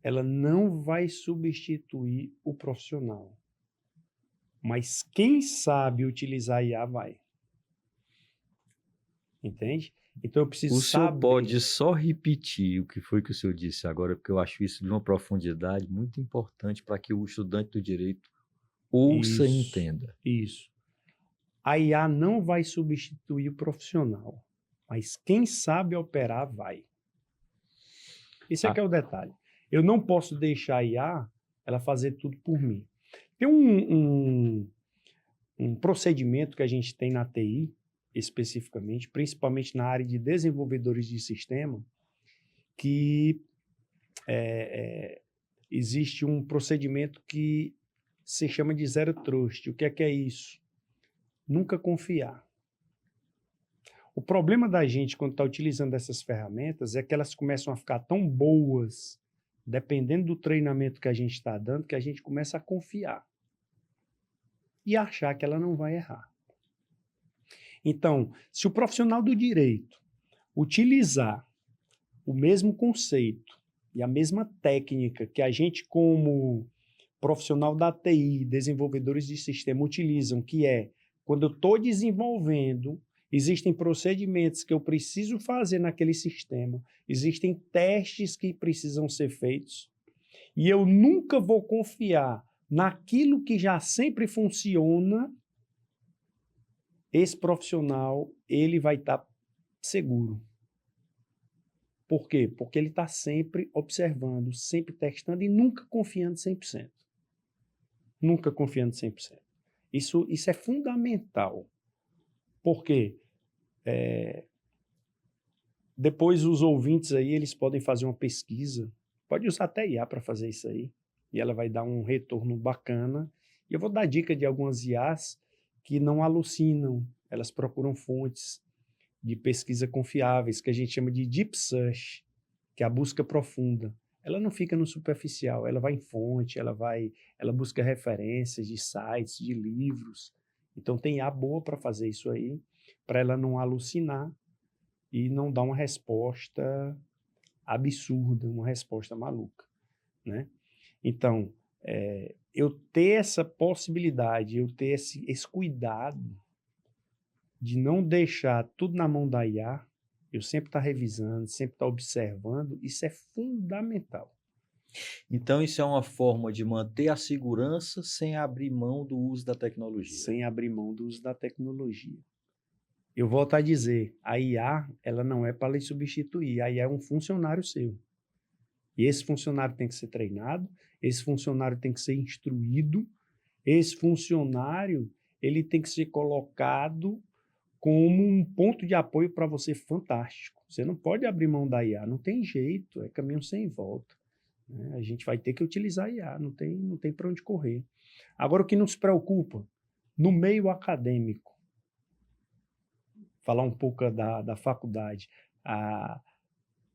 ela não vai substituir o profissional, mas quem sabe utilizar a IA vai. Entende? Então eu preciso saber... O senhor pode só repetir o que foi que o senhor disse agora, porque eu acho isso de uma profundidade muito importante para que o estudante do direito ouça e entenda. Isso. A IA não vai substituir o profissional, mas quem sabe operar vai. Esse aqui é o detalhe. Eu não posso deixar a IA ela fazer tudo por mim. Tem um procedimento que a gente tem na TI, especificamente, principalmente na área de desenvolvedores de sistema, que existe um procedimento que se chama de Zero Trust. O que é isso? Nunca confiar. O problema da gente quando está utilizando essas ferramentas é que elas começam a ficar tão boas, dependendo do treinamento que a gente está dando, que a gente começa a confiar e achar que ela não vai errar. Então, se o profissional do direito utilizar o mesmo conceito e a mesma técnica que a gente, como profissional da TI, desenvolvedores de sistema, utilizam, que é quando eu estou desenvolvendo, existem procedimentos que eu preciso fazer naquele sistema, existem testes que precisam ser feitos, e eu nunca vou confiar naquilo que já sempre funciona. Esse profissional, ele vai estar seguro. Por quê? Porque ele está sempre observando, sempre testando e nunca confiando 100%. Nunca confiando 100%. Isso é fundamental. Por quê? Depois os ouvintes aí, eles podem fazer uma pesquisa. Pode usar até IA para fazer isso aí. E ela vai dar um retorno bacana. E eu vou dar dica de algumas IAs que não alucinam. Elas procuram fontes de pesquisa confiáveis, que a gente chama de Deep Search, que é a busca profunda. Ela não fica no superficial, ela vai em fonte, ela busca referências de sites, de livros. Então tem IA boa para fazer isso aí, para ela não alucinar e não dar uma resposta absurda, uma resposta maluca, né? Então, eu ter essa possibilidade, eu ter esse cuidado de não deixar tudo na mão da IA, eu sempre estar revisando, sempre estar observando, isso é fundamental. Então, isso é uma forma de manter a segurança sem abrir mão do uso da tecnologia. Sem abrir mão do uso da tecnologia. Eu volto a dizer, a IA, ela não é para lhe substituir, a IA é um funcionário seu. E esse funcionário tem que ser treinado, esse funcionário tem que ser instruído, esse funcionário, ele tem que ser colocado como um ponto de apoio para você fantástico. Você não pode abrir mão da IA, não tem jeito, é caminho sem volta, né? A gente vai ter que utilizar a IA, não tem para onde correr. Agora, o que nos preocupa, no meio acadêmico, falar um pouco da faculdade,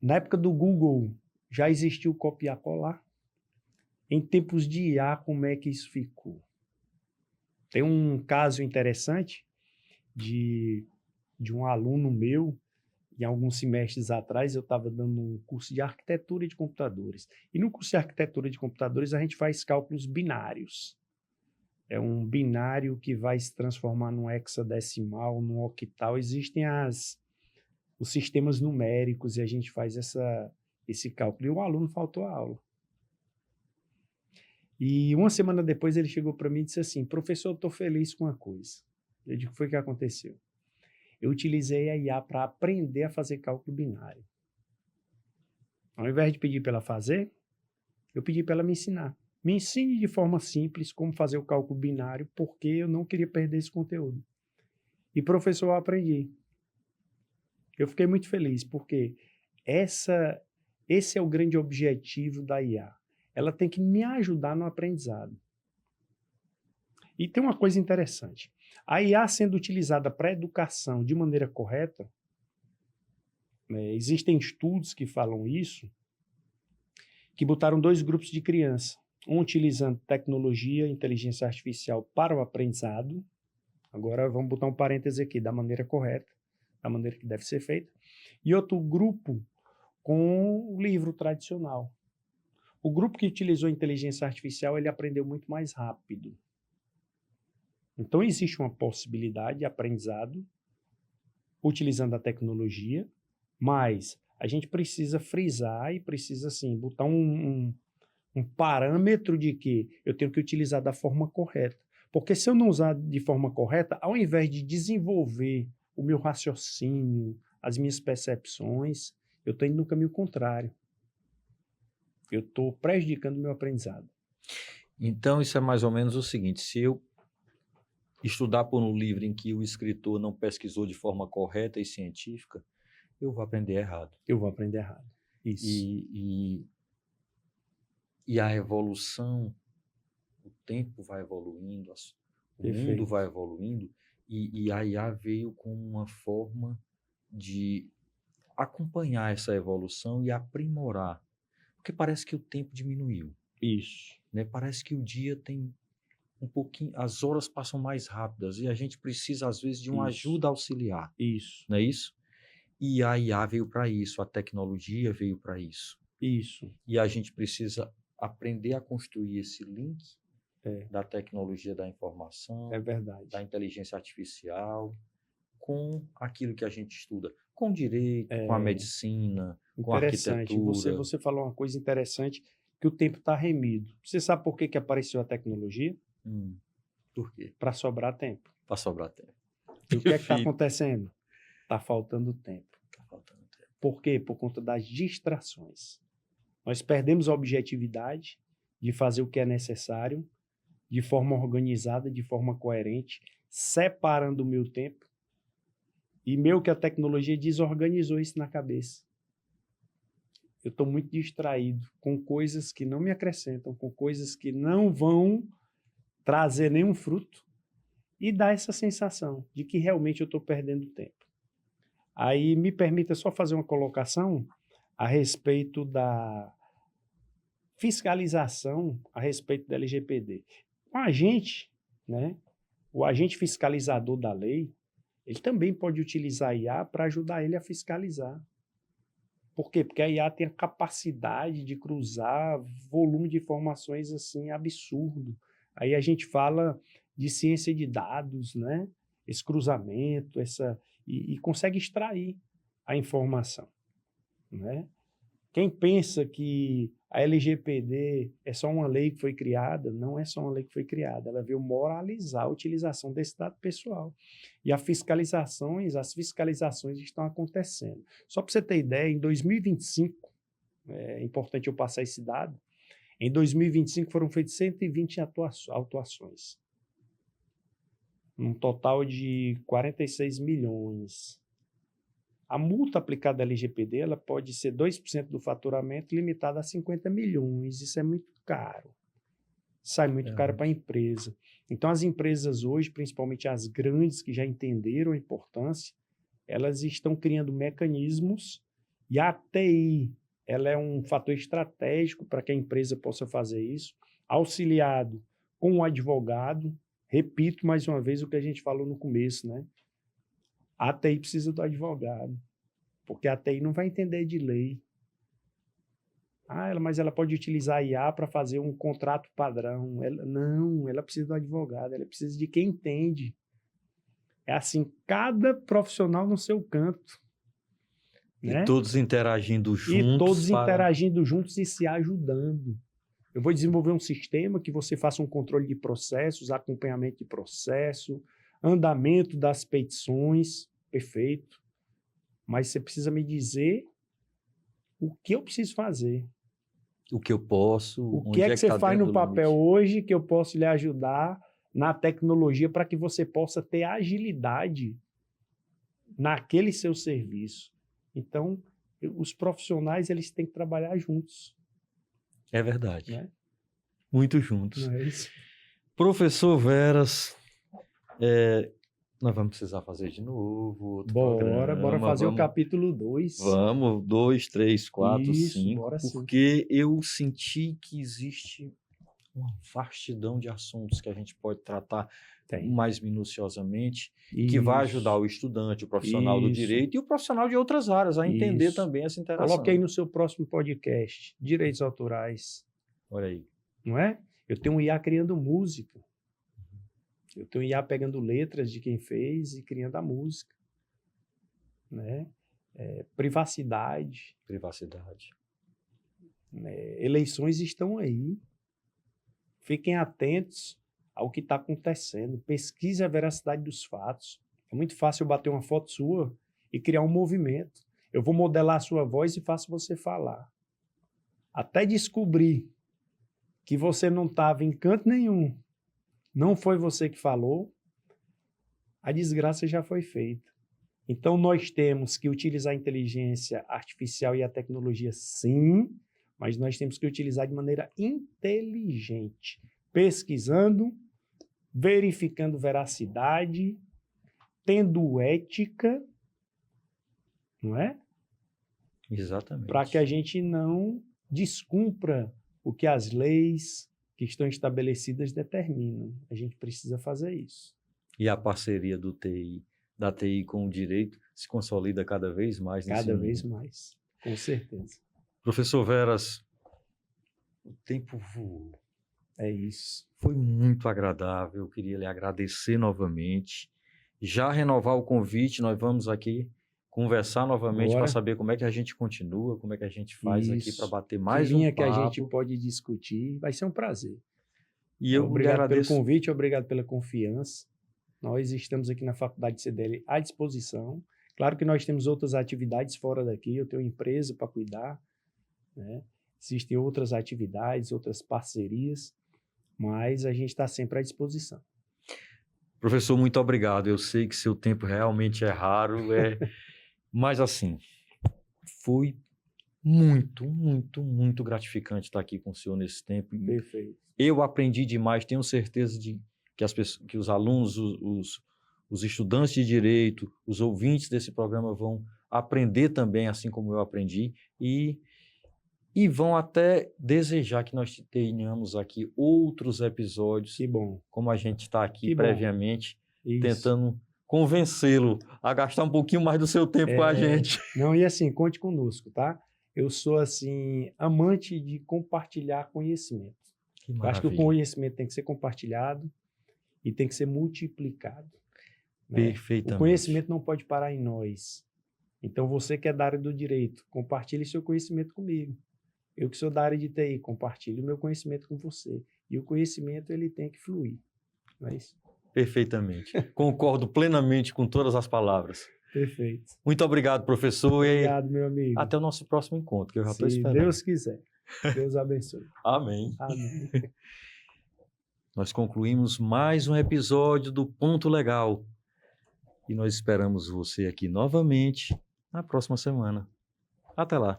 na época do Google, já existiu copiar-colar? Em tempos de IA, como é que isso ficou? Tem um caso interessante de um aluno meu, em alguns semestres atrás, eu estava dando um curso de arquitetura de computadores. E no curso de arquitetura de computadores, a gente faz cálculos binários. É um binário que vai se transformar num hexadecimal, num octal. Existem os sistemas numéricos e a gente faz esse cálculo. E o aluno faltou a aula. E uma semana depois ele chegou para mim e disse assim, professor, eu estou feliz com uma coisa. Eu digo, o que foi que aconteceu? Eu utilizei a IA para aprender a fazer cálculo binário. Ao invés de pedir para ela fazer, eu pedi para ela me ensinar. Me ensine de forma simples como fazer o cálculo binário, porque eu não queria perder esse conteúdo. E, professor, eu aprendi. Eu fiquei muito feliz, porque esse é o grande objetivo da IA. Ela tem que me ajudar no aprendizado. E tem uma coisa interessante. A IA sendo utilizada para a educação de maneira correta, existem estudos que falam isso, que botaram 2 grupos de criança, um utilizando tecnologia, inteligência artificial para o aprendizado, agora vamos botar um parêntese aqui, da maneira correta, da maneira que deve ser feita, e outro grupo com o livro tradicional. O grupo que utilizou inteligência artificial, ele aprendeu muito mais rápido. Então, existe uma possibilidade de aprendizado utilizando a tecnologia, mas a gente precisa frisar e precisa, assim, botar um parâmetro de que eu tenho que utilizar da forma correta. Porque se eu não usar de forma correta, ao invés de desenvolver o meu raciocínio, as minhas percepções, eu estou indo no caminho contrário. Eu estou prejudicando o meu aprendizado. Então, isso é mais ou menos o seguinte, se eu estudar por um livro em que o escritor não pesquisou de forma correta e científica, eu vou aprender errado. Eu vou aprender errado. Isso. E a evolução, o tempo vai evoluindo, o mundo vai evoluindo, e a IA veio com uma forma de acompanhar essa evolução e aprimorar. Porque parece que o tempo diminuiu. Isso. Né? Parece que o dia tem um pouquinho, as horas passam mais rápidas e a gente precisa, às vezes, de uma ajuda auxiliar. Isso. Não é isso? E a IA veio para isso, a tecnologia veio para isso. Isso. E a gente precisa aprender a construir esse link da tecnologia da informação, da inteligência artificial, com aquilo que a gente estuda, com direito, com a medicina, com a arquitetura. Você falou uma coisa interessante, que o tempo está remido. Você sabe por que apareceu a tecnologia? Por quê? Para sobrar tempo. Para sobrar tempo. E o que é que está acontecendo? Está faltando tempo. Por quê? Por conta das distrações. Nós perdemos a objetividade de fazer o que é necessário, de forma organizada, de forma coerente, separando o meu tempo. E meio que a tecnologia desorganizou isso na cabeça. Eu estou muito distraído com coisas que não me acrescentam, com coisas que não vão trazer nenhum fruto e dá essa sensação de que realmente eu estou perdendo tempo. Aí me permita só fazer uma colocação a respeito da fiscalização a respeito da LGPD. O agente, né, o agente fiscalizador da lei, ele também pode utilizar a IA para ajudar ele a fiscalizar. Por quê? Porque a IA tem a capacidade de cruzar volume de informações assim absurdo. Aí a gente fala de ciência de dados, né? Esse cruzamento, e consegue extrair a informação, né? Quem pensa que a LGPD é só uma lei que foi criada, não é só uma lei que foi criada, ela veio moralizar a utilização desse dado pessoal. E as fiscalizações estão acontecendo. Só para você ter ideia, em 2025, é importante eu passar esse dado, em 2025 foram feitas 120 autuações. Um total de 46 milhões. A multa aplicada à LGPD ela pode ser 2% do faturamento, limitada a 50 milhões. Isso é muito caro. Sai muito caro para a empresa. Então, as empresas hoje, principalmente as grandes que já entenderam a importância, elas estão criando mecanismos e a TI ela é um fator estratégico para que a empresa possa fazer isso, auxiliado com o advogado. Repito mais uma vez o que a gente falou no começo, né? A TI precisa do advogado, porque a TI não vai entender de lei. Mas ela pode utilizar a IA para fazer um contrato padrão. Ela precisa do advogado, ela precisa de quem entende. É assim, cada profissional no seu canto. Né? E todos interagindo juntos. E todos interagindo juntos e se ajudando. Eu vou desenvolver um sistema que você faça um controle de processos, acompanhamento de processo, andamento das petições, perfeito. Mas você precisa me dizer o que eu preciso fazer. O que eu posso. O que é que você faz no papel hoje que eu posso lhe ajudar na tecnologia para que você possa ter agilidade naquele seu serviço. Então, os profissionais eles têm que trabalhar juntos. É verdade. Né? Muito juntos. Não é isso? Professor Veras, nós vamos precisar fazer de novo. Bora fazer o capítulo 2. Vamos, 2, 3, 4, Isso, 5. bora sim. Porque eu senti que existe uma vastidão de assuntos que a gente pode tratar mais minuciosamente, que vai ajudar o estudante, o profissional do direito e o profissional de outras áreas a entender também essa interação. Coloque aí no seu próximo podcast, direitos autorais. Olha aí. Não é? Eu tenho um IA criando música. Eu tenho um IA pegando letras de quem fez e criando a música. Né? Privacidade. Eleições estão aí. Fiquem atentos ao que está acontecendo. Pesquise a veracidade dos fatos. É muito fácil eu bater uma foto sua e criar um movimento. Eu vou modelar a sua voz e faço você falar. Até descobrir que você não estava em canto nenhum, não foi você que falou, a desgraça já foi feita. Então, nós temos que utilizar a inteligência artificial e a tecnologia, sim, mas nós temos que utilizar de maneira inteligente, pesquisando, verificando veracidade, tendo ética, não é? Exatamente. Para que a gente não descumpra o que as leis que estão estabelecidas determinam. A gente precisa fazer isso. E a parceria da TI com o direito se consolida cada vez mais. Cada vez mais, com certeza. Professor Veras, o tempo voou. É isso. Foi muito agradável, eu queria lhe agradecer novamente. Já renovar o convite, nós vamos aqui conversar novamente para saber como é que a gente continua, como é que a gente faz aqui para bater mais um papo. Que a gente pode discutir, vai ser um prazer. E eu obrigado pelo convite, obrigado pela confiança. Nós estamos aqui na Faculdade CDL à disposição. Claro que nós temos outras atividades fora daqui, eu tenho empresa para cuidar, né? Existem outras atividades, outras parcerias, mas a gente está sempre à disposição. Professor, muito obrigado. Eu sei que seu tempo realmente é raro, mas assim, foi muito gratificante estar aqui com o senhor nesse tempo. Perfeito. Eu aprendi demais, tenho certeza de que os alunos, os estudantes de direito, os ouvintes desse programa vão aprender também, assim como eu aprendi, e vão até desejar que nós tenhamos aqui outros episódios, Que bom. como a gente está aqui Que previamente, Isso. tentando convencê-lo a gastar um pouquinho mais do seu tempo com a gente. Não, e assim, conte conosco, tá? Eu sou, assim, amante de compartilhar conhecimento. Eu acho que o conhecimento tem que ser compartilhado e tem que ser multiplicado. Né? Perfeitamente. O conhecimento não pode parar em nós. Então, você que é da área do direito, compartilhe seu conhecimento comigo. Eu que sou da área de TI, compartilhe o meu conhecimento com você. E o conhecimento, ele tem que fluir. Não é isso? Perfeitamente. Concordo plenamente com todas as palavras. Perfeito. Muito obrigado, professor. Obrigado, meu amigo. Até o nosso próximo encontro, que eu já estou esperando. Se Deus quiser. Deus abençoe. Amém. Amém. Nós concluímos mais um episódio do Ponto Legal. E nós esperamos você aqui novamente na próxima semana. Até lá.